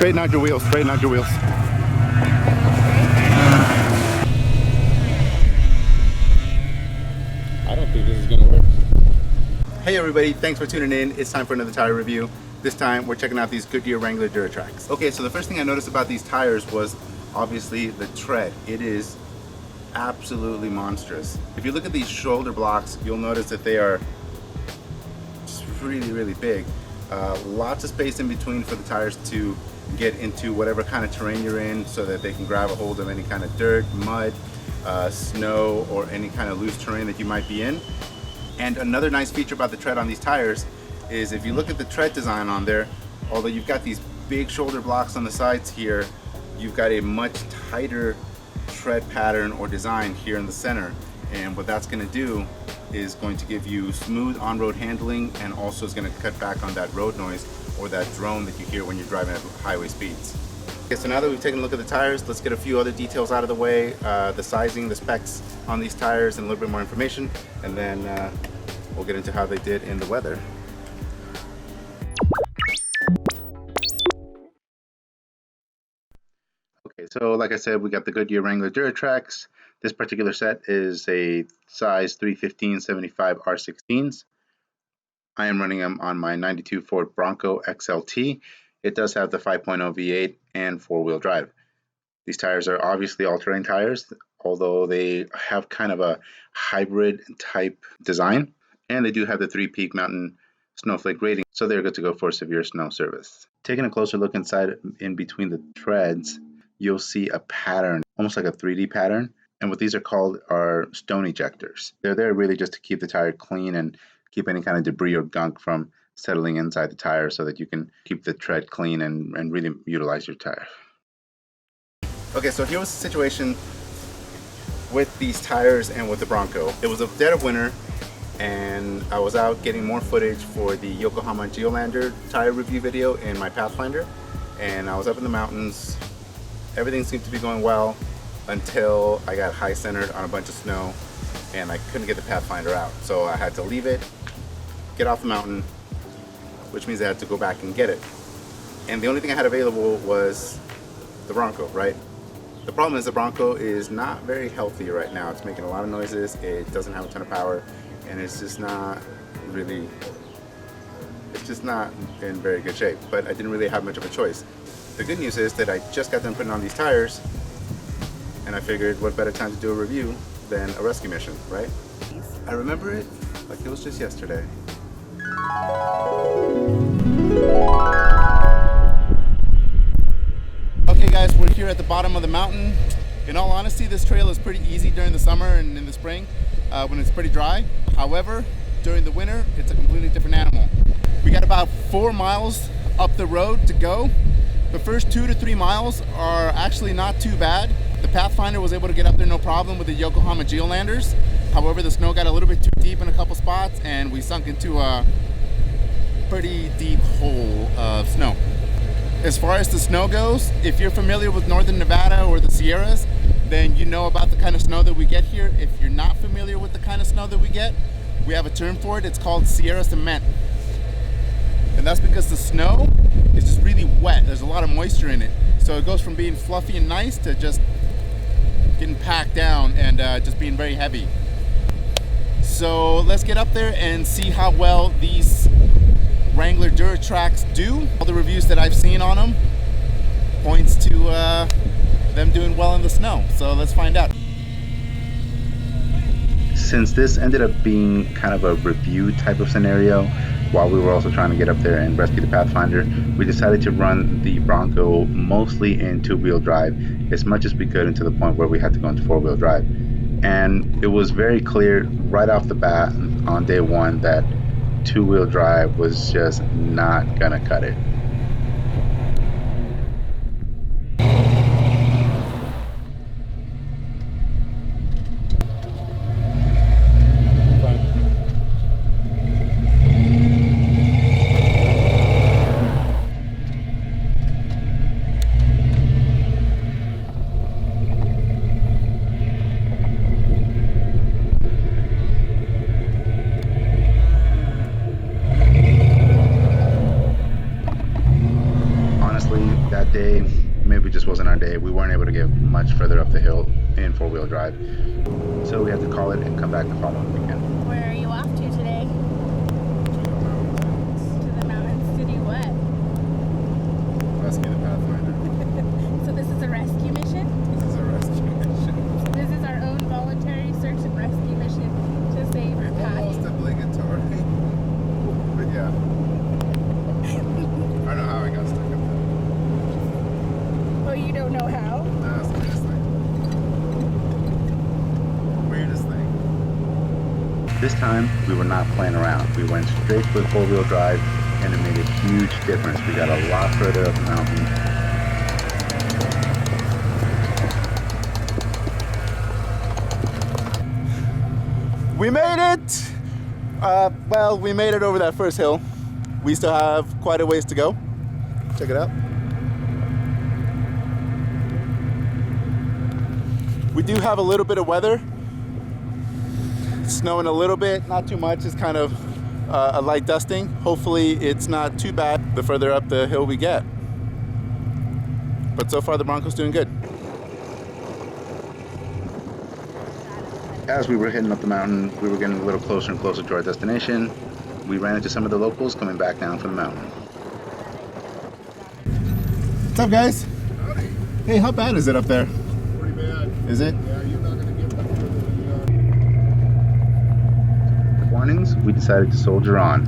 Straighten out your wheels, straighten out your wheels. I don't think this is gonna work. Hey everybody, thanks for tuning in. It's time for another tire review. This time we're checking out these Goodyear Wrangler Duratracs. Okay, so the first thing I noticed about these tires was obviously the tread. It is absolutely monstrous. If you look at these shoulder blocks, you'll notice that they are just really big. Lots of space in between for the tires to get into whatever kind of terrain you're in so that they can grab a hold of any kind of dirt, mud, snow, or any kind of loose terrain that you might be in. And another nice feature about the tread on these tires is if you look at the tread design on there, although you've got these big shoulder blocks on the sides here, you've got a much tighter tread pattern or design here in the center. And what that's going to do is going to give you smooth on-road handling, and also is going to cut back on that road noise or that drone that you hear when you're driving at highway speeds. Okay, so now that we've taken a look at the tires, let's get a few other details out of the way, the sizing, the specs on these tires, and a little bit more information, and then we'll get into how they did in the weather. Okay, so like I said, we got the Goodyear Wrangler Duratracs. This particular set is a size 315/75 R16s. I am running them on my 92 Ford Bronco XLT. It does have the 5.0 V8 and four-wheel drive. These tires are obviously all-terrain tires, although they have kind of a hybrid type design, and they do have the 3-peak mountain snowflake rating, so they're good to go for severe snow service. Taking a closer look inside, in between the treads, you'll see a pattern, almost like a 3D pattern. And what these are called are stone ejectors. They're there really just to keep the tire clean and keep any kind of debris or gunk from settling inside the tire, so that you can keep the tread clean and really utilize your tire. Okay, so here was the situation with these tires and with the Bronco. It was a dead of winter, and I was out getting more footage for the Yokohama Geolander tire review video in my Pathfinder, and I was up in the mountains. Everything seemed to be going well until I got high centered on a bunch of snow and I couldn't get the Pathfinder out. So I had to leave it, get off the mountain, which means I had to go back and get it. And the only thing I had available was the Bronco, right? The problem is the Bronco is not very healthy right now. It's making a lot of noises, it doesn't have a ton of power, and it's just not really, it's just not in very good shape. But I didn't really have much of a choice. The good news is that I just got done putting on these tires, and I figured what better time to do a review than a rescue mission, right? I remember it like it was just yesterday. Okay guys, we're here at the bottom of the mountain. In all honesty, this trail is pretty easy during the summer and in the spring when it's pretty dry. However, during the winter, it's a completely different animal. We got about 4 miles up the road to go. The first 2 to 3 miles are actually not too bad. The Pathfinder was able to get up there no problem with the Yokohama Geolanders. However, the snow got a little bit too deep in a couple spots and we sunk into a pretty deep hole of snow. As far as the snow goes, if you're familiar with northern Nevada or the Sierras, then you know about the kind of snow that we get here. If you're not familiar with the kind of snow that we get, we have a term for it. It's called Sierra cement. And that's because the snow is just really wet. There's a lot of moisture in it. So it goes from being fluffy and nice to just getting packed down and just being very heavy. So let's get up there and see how well these Wrangler Duratracs do. All the reviews that I've seen on them points to them doing well in the snow. So let's find out. Since this ended up being kind of a review type of scenario, while we were also trying to get up there and rescue the Pathfinder, we decided to run the Bronco mostly in 2-wheel drive as much as we could, to the point where we had to go into 4-wheel drive. And it was very clear right off the bat on day one that 2-wheel drive was just not gonna cut it. get much further up the hill in four-wheel drive. So we had to call it and come back the following weekend. Where are you off to today? To the mountains to do what? Rescue the Pathfinder. So this is a rescue mission? This is a rescue mission. This is our own voluntary search and rescue mission to save Patty. Almost obligatory. But yeah. I don't know how I got stuck up there. Oh, you don't know how? That's the weirdest thing. Weirdest thing. This time, we were not playing around. We went straight with four-wheel drive, and it made a huge difference. We got a lot further up the mountain. We made it! Well, we made it over that first hill. We still have quite a ways to go. Check it out. We do have a little bit of weather. It's snowing a little bit, not too much. It's kind of a light dusting. Hopefully it's not too bad the further up the hill we get. But so far the Bronco's doing good. As we were heading up the mountain, we were getting a little closer and closer to our destination. We ran into some of the locals coming back down from the mountain. What's up, guys? Howdy. Hey, how bad is it up there? Pretty bad. Is it? Yeah, you're not going to get much further than you are. The warnings, we decided to soldier on.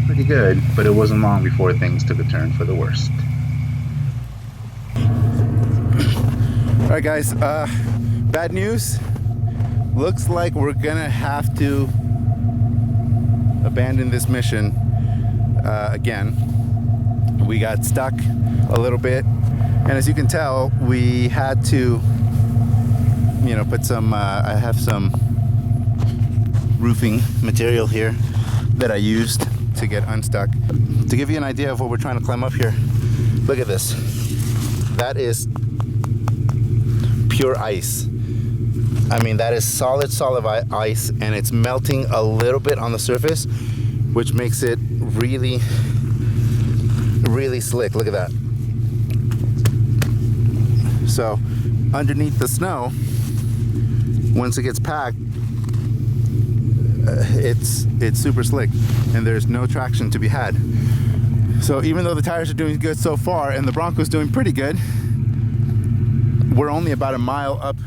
Pretty good, but it wasn't long before things took a turn for the worst. All right, guys, bad news. Looks like we're gonna have to abandon this mission again. We got stuck a little bit, and as you can tell, we had to, put some, I have some roofing material here that I used to get unstuck. To give you an idea of what we're trying to climb up here, look at this. That is pure ice. I mean, that is solid ice, and it's melting a little bit on the surface, which makes it really, really slick. Look at that. So underneath the snow, once it gets packed, it's super slick, and there's no traction to be had. So even though the tires are doing good so far and the Bronco's doing pretty good, we're only about a mile up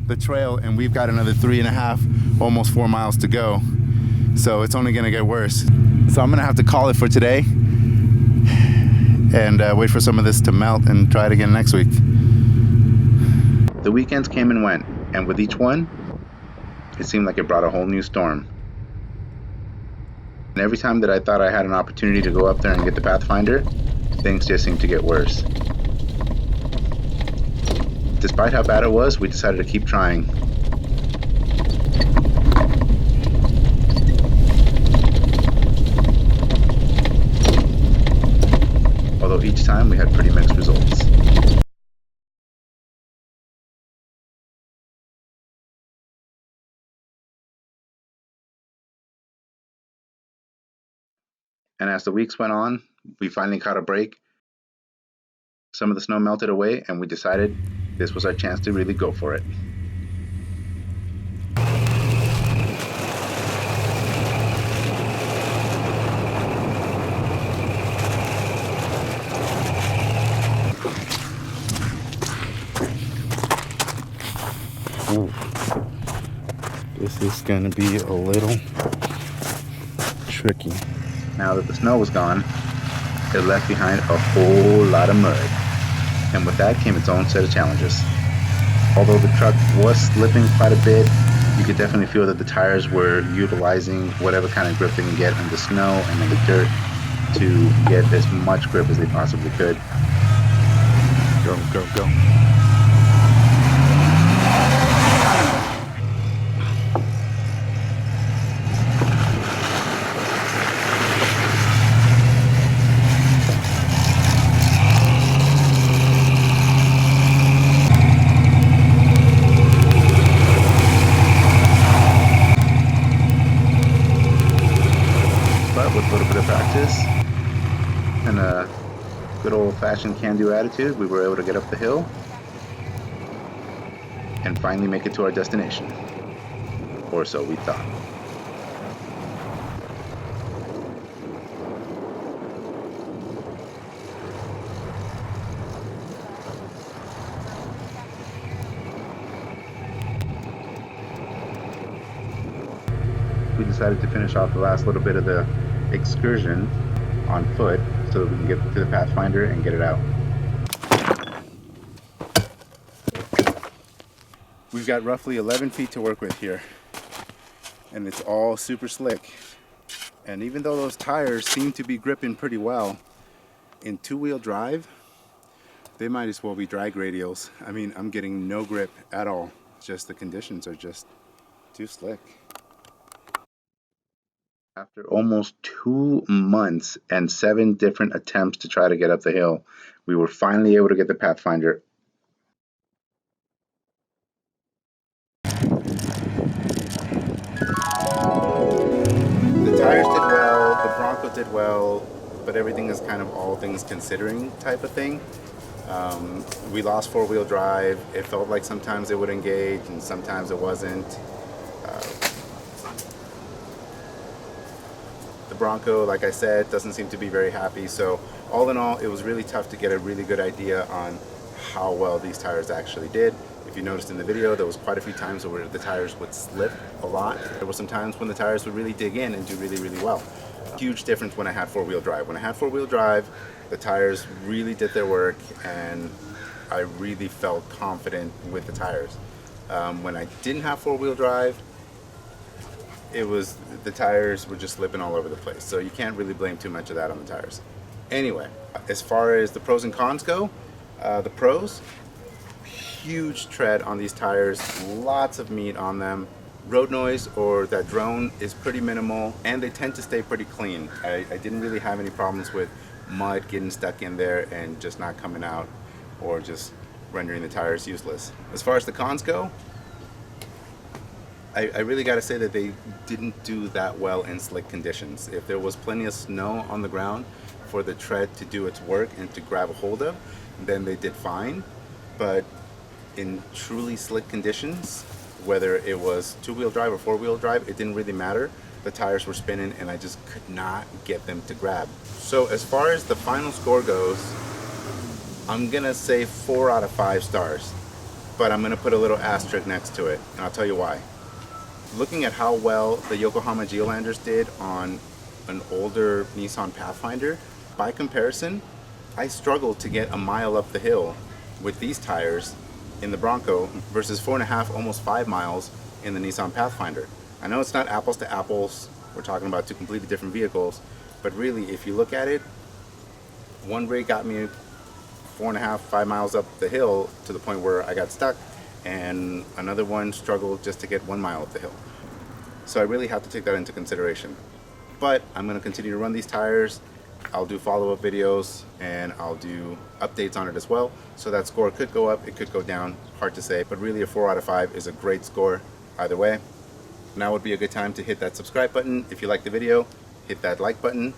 the trail, and we've got another 3.5, almost 4 miles to go. So it's only gonna get worse. So I'm gonna have to call it for today and wait for some of this to melt and try it again next week. The weekends came and went, and with each one, it seemed like it brought a whole new storm. And every time that I thought I had an opportunity to go up there and get the Pathfinder, things just seemed to get worse. Despite how bad it was, we decided to keep trying. Although each time we had pretty mixed results. And as the weeks went on, we finally caught a break. Some of the snow melted away, and we decided this was our chance to really go for it. Ooh. This is gonna be a little tricky. Now that the snow was gone, it left behind a whole lot of mud. And with that came its own set of challenges. Although the truck was slipping quite a bit, you could definitely feel that the tires were utilizing whatever kind of grip they can get in the snow and in the dirt to get as much grip as they possibly could. Go, go, go. practice and a good old-fashioned can-do attitude, we were able to get up the hill and finally make it to our destination. Or so we thought. We decided to finish off the last little bit of the excursion on foot so that we can get to the Pathfinder and get it out. We've got roughly 11 feet to work with here, and it's all super slick. And even though those tires seem to be gripping pretty well, in two-wheel drive, they might as well be drag radials. I mean, I'm getting no grip at all. Just the conditions are just too slick. After almost 2 months and 7 different attempts to try to get up the hill, we were finally able to get the Pathfinder. The tires did well, the Bronco did well, but everything is kind of all things considering type of thing. We lost four-wheel drive. It felt like sometimes it would engage and sometimes it wasn't. The Bronco, like I said, doesn't seem to be very happy. So all in all, it was really tough to get a really good idea on how well these tires actually did. If you noticed in the video, there was quite a few times where the tires would slip a lot. There were some times when the tires would really dig in and do really, really well. Huge difference when I had four-wheel drive. When I had four-wheel drive, the tires really did their work and I really felt confident with the tires. When I didn't have four-wheel drive, the tires were just slipping all over the place. So you can't really blame too much of that on the tires. Anyway, as far as the pros and cons go, the pros, huge tread on these tires, lots of meat on them. Road noise or that drone is pretty minimal and they tend to stay pretty clean. I didn't really have any problems with mud getting stuck in there and just not coming out or just rendering the tires useless. As far as the cons go, I really got to say that they didn't do that well in slick conditions. If there was plenty of snow on the ground for the tread to do its work and to grab a hold of, then they did fine. But in truly slick conditions, whether it was two-wheel drive or four-wheel drive, it didn't really matter. The tires were spinning and I just could not get them to grab. So as far as the final score goes, I'm gonna say 4 out of 5 stars, but I'm gonna put a little asterisk next to it, and I'll tell you why. Looking at how well the Yokohama Geolanders did on an older Nissan Pathfinder, by comparison, I struggled to get a mile up the hill with these tires in the Bronco versus 4.5, almost 5 miles in the Nissan Pathfinder. I know it's not apples to apples, we're talking about two completely different vehicles, but really if you look at it, one rig got me 4.5, 5 miles up the hill to the point where I got stuck, and another one struggled just to get 1 mile up the hill. So I really have to take that into consideration. But I'm going to continue to run these tires. I'll do follow-up videos and I'll do updates on it as well. So that score could go up, it could go down, hard to say, but really a 4 out of 5 is a great score either way. Now would be a good time to hit that subscribe button. If you like the video, hit that like button,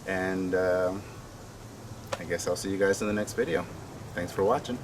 and I guess I'll see you guys in the next video. Thanks for watching.